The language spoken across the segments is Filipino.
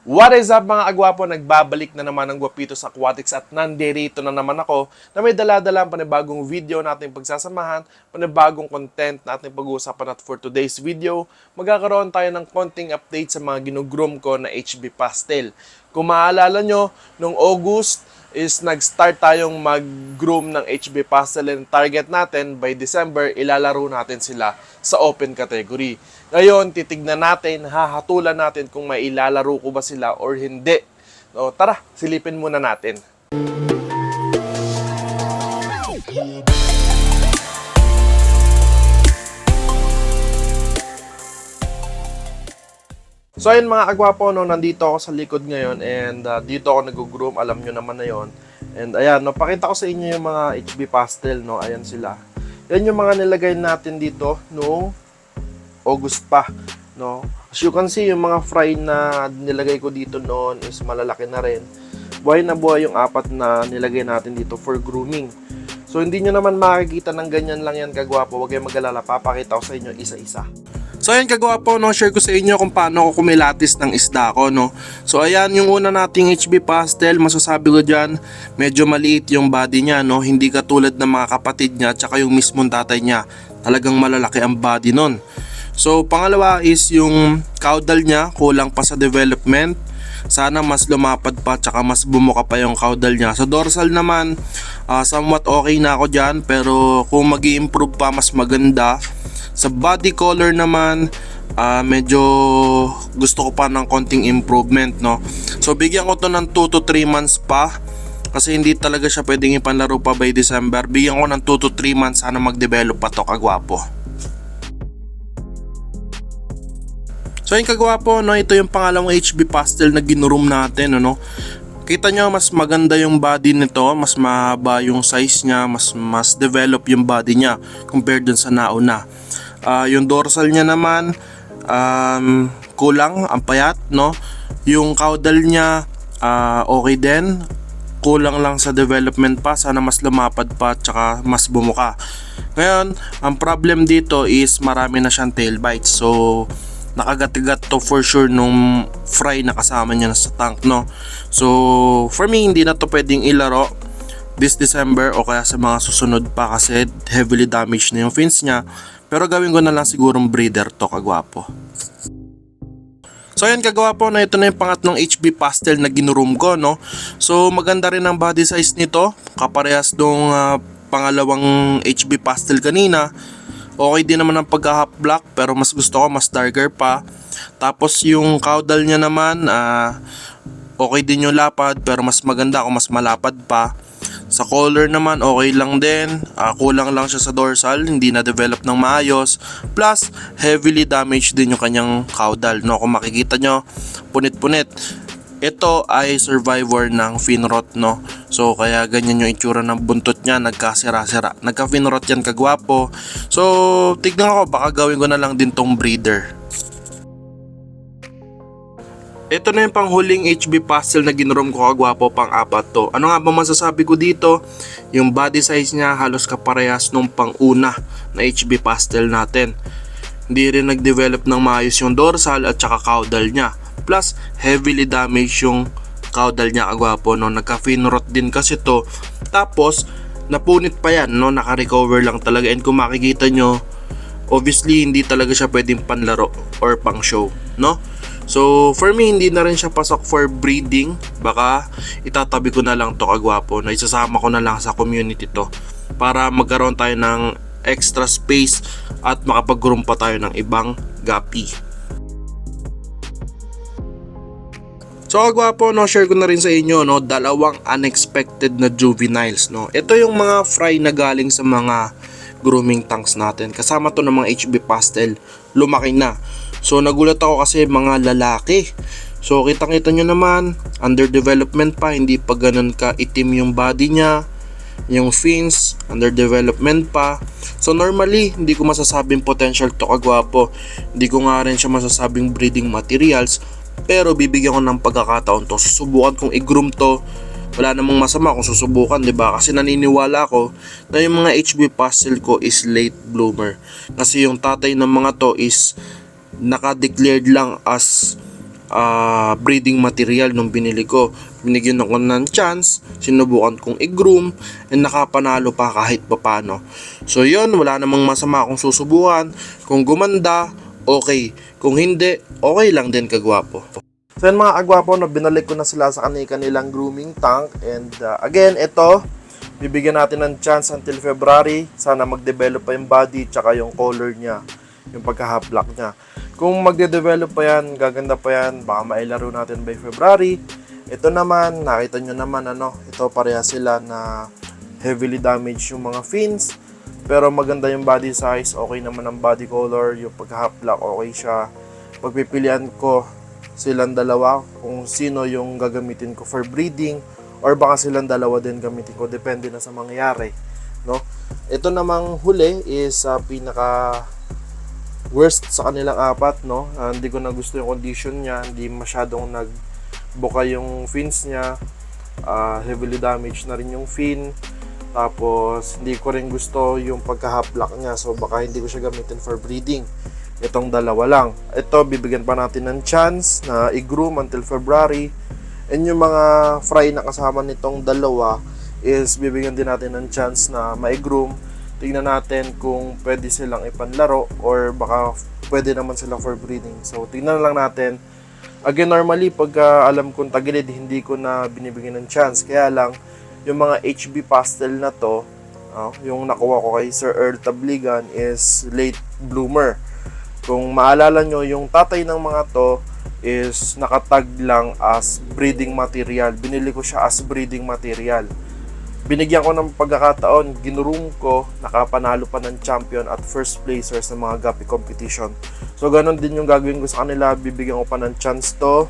What is up mga agwapo? Nagbabalik na naman ang Guapitos Aquatics at nandirito na naman ako na may dala-dalang panibagong video nating pagsasamahan, panibagong content nating pag-uusapan. At for today's video, magkakaroon tayo ng konting update sa mga ginugroom ko na HB Pastel. Kung maaalala nyo, noong August is nag-start tayong mag-groom ng HB Pastel and target natin by December, ilalaro natin sila sa open category. Ngayon, titignan natin, hahatulan natin kung may ilalaro ko ba sila or hindi. So, tara, silipin muna natin. So ayun mga agwapo, no, nandito ako sa likod ngayon and dito ako nag-groom, alam nyo naman na yon. And ayan, no, pakita ko sa inyo yung mga HB Pastel, no, ayan sila. Yan yung mga nilagay natin dito noong August pa, no. As you can see, yung mga fry na nilagay ko dito noon is malalaki na rin. Buhay na buhay yung apat na nilagay natin dito for grooming. So hindi nyo naman makikita ng ganyan lang yan kagwapo, huwag kayong mag-alala, papakita ko sa inyo isa-isa. So ayan kagwapo, no, share ko sa inyo kung paano ako kumilatis ng isda ko, no. So ayan yung una nating HB Pastel, masasabi ko dyan, medyo maliit yung body niya, no. Hindi katulad ng mga kapatid niya tsaka yung mismong tatay niya. Talagang malalaki ang body nun. So pangalawa is yung caudal niya, kulang pa sa development. Sana mas lumapad pa tsaka mas bumuka pa yung caudal niya. Sa dorsal naman, somewhat okay na ako dyan, pero kung mag-i-improve pa mas maganda. Sa body color naman, medyo gusto ko pa ng konting improvement, no. So bigyan ko to ng 2 to 3 months pa, kasi hindi talaga siya pwedeng ipanlaro pa by December. Bigyan ko ng 2 to 3 months, sana mag-develop pa to kagwapo. So yung kagwapo, no, ito yung pangalawang HB Pastel na ginuroom natin, ano. Kita nyo, mas maganda yung body nito, mas mahaba yung size niya, mas develop yung body niya compared dun sa nauna. Yung dorsal niya naman, kulang, ang payat, no. Yung caudal niya, okay din. Kulang lang sa development pa, sana mas lumapad pa tsaka mas bumuka. Ngayon, ang problem dito is marami na siyang tail bites. So nakagagat to for sure nung fry na kasama niya sa tank, no. So for me, hindi na to pwedeng ilaro this December o kaya sa mga susunod pa, kasi heavily damaged na yung fins niya. Pero gawin ko na lang sigurong breeder to kagwapo. So ayan kagwapo, na ito na yung pangatlong HB Pastel na ginuroom ko, no. So maganda rin ang body size nito, kaparehas nung pangalawang HB Pastel kanina. Okay din naman ang pagka-half black, pero mas gusto ko mas darker pa. Tapos yung caudal niya naman, okay din yung lapad, pero mas maganda kung mas malapad pa. Sa color naman, okay lang din. Kulang lang siya sa dorsal, hindi na develop ng maayos. Plus, heavily damaged din yung kanyang caudal, no. Kung makikita nyo, punit-punit. Ito ay survivor ng fin rot, no. So kaya ganyan yung itsura ng buntot niya, nagkasira-sira. Nagka-fin rot yan kagwapo. So tignan ko, baka gawin ko na lang din tong breeder. Ito na yung panghuling HB Pastel na ginuroom ko kagwapo, pang-apat to. Ano nga ba masasabi ko dito? Yung body size niya halos kaparehas nung pang-una na HB Pastel natin. Hindi rin nag-develop ng maayos yung dorsal at saka caudal niya. Plus, heavily damaged yung caudal niya kagwapo, no. Nagka-fin rot din kasi to. Tapos, napunit pa yan, no. Naka-recover lang talaga. And kung makikita nyo, obviously, hindi talaga siya pwedeng panlaro or pang show, no. So, for me, hindi na rin siya pasok for breeding. Baka itatabi ko na lang to kagwapo, na isasama ko na lang sa community to para magkaroon tayo ng extra space at makapag-groom pa tayo ng ibang guppy. So kagwapo, no, share ko na rin sa inyo, no, dalawang unexpected na juveniles, no. Ito yung mga fry na galing sa mga grooming tanks natin. Kasama to ng mga HB Pastel, lumaki na. So nagulat ako kasi mga lalaki. So kitang-kita nyo naman, under development pa, hindi pa ganun ka itim yung body niya. Yung fins, under development pa. So normally, hindi ko masasabing potential to kagwapo. Hindi ko nga rin siya masasabing breeding materials. Pero bibigyan ko ng pagkakataon to. Susubukan kong i-groom to. Wala namang masama kung susubukan, 'di ba? Kasi naniniwala ako na yung mga HB Pastel ko is late bloomer. Kasi yung tatay ng mga to is naka-declared lang as breeding material nung binili ko. Binigyan ako ng chance, sinubukan kong i-groom, and nakapanalo pa kahit papano. So yun, wala namang masama kung susubukan. Kung gumanda, okay. Kung hindi, okay lang din kagwapo. So yun mga kagwapo, no, binalik ko na sila sa kanilang grooming tank. And again, ito, bibigyan natin ng chance until February. Sana mag-develop pa yung body tsaka yung color niya, yung pagka-half-black niya. Kung magde-develop pa yan, gaganda pa yan, baka mailaro natin by February. Ito naman, nakita nyo naman, ito pareha sila na heavily damaged yung mga fins. Pero maganda yung body size, okay naman ang body color, yung pagka-half-black, okay siya. Pagpipilian ko silang dalawa kung sino yung gagamitin ko for breeding, or baka silang dalawa din gamitin ko, depende na sa mangyayari, no? Ito namang huli is pinaka worst sa kanilang apat, no? Hindi ko na gusto yung condition niya, hindi masyadong nagbuka yung fins niya, heavily damaged na rin yung fin, tapos hindi ko rin gusto yung pagka-half-black niya, so baka hindi ko siya gamitin for breeding. Itong dalawa lang. Ito, bibigyan pa natin ng chance na i-groom until February. And yung mga fry na kasama nitong dalawa is bibigyan din natin ng chance na ma-groom. Tingnan natin kung pwede silang ipanlaro or baka pwede naman silang for breeding. So, tingnan lang natin. Again, normally, pag alam kong tagilid, hindi ko na binibigyan ng chance. Kaya lang, yung mga HB pastel na to, yung nakuha ko kay Sir Earl Tabligan is late bloomer. Kung maalala nyo, yung tatay ng mga to is nakatag lang as breeding material. Binili ko siya as breeding material. Binigyan ko ng pagkakataon, ginuroom ko, nakapanalo pa ng champion at first placers ng mga guppy competition. So, ganun din yung gagawin ko sa kanila. Bibigyan ko pa ng chance to.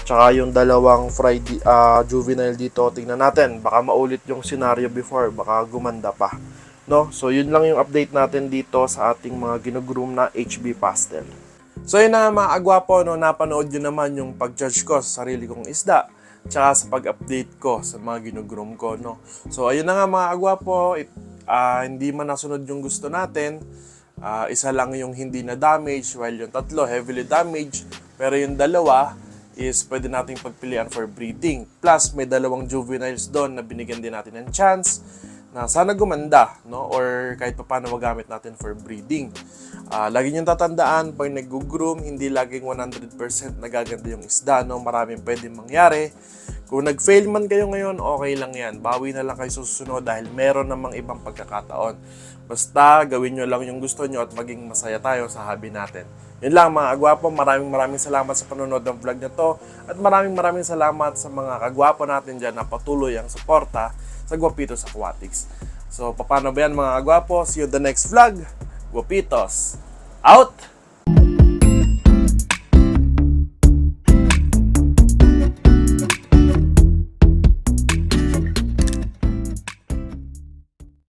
Tsaka yung dalawang Friday, juvenile dito, tingnan natin. Baka maulit yung scenario before, baka gumanda pa. No? So, yun lang yung update natin dito sa ating mga ginugroom na HB pastel. So, yun na mga agwapo, no? Napanood nyo naman yung pag-judge ko sa sarili kong isda. Tsaka sa pag-update ko sa mga ginugroom ko, no? So, ayun na nga mga agwapo, hindi man nasunod yung gusto natin. Isa lang yung hindi na damage, while yung tatlo heavily damaged. Pero yung dalawa is pwede nating pagpilian for breeding. Plus, may dalawang juveniles doon na binigyan din natin ng chance na sana gumanda, no? Or kahit pa paano magamit natin for breeding. Lagi niyong tatandaan, pag nag-groom, hindi laging 100% nagaganda yung isda, no? Maraming pwedeng mangyari. Kung nag-fail man kayo ngayon, okay lang yan. Bawi na lang kayo susunod dahil meron namang ibang pagkakataon. Basta gawin nyo lang yung gusto nyo at maging masaya tayo sa hobby natin. Yun lang mga kagwapo, maraming salamat sa panonood ng vlog na to. At maraming salamat sa mga kagwapo natin dyan na patuloy ang suporta sa Guapitos Aquatics. So, paano ba yan mga kagwapo? See you the next vlog. Guapitos out!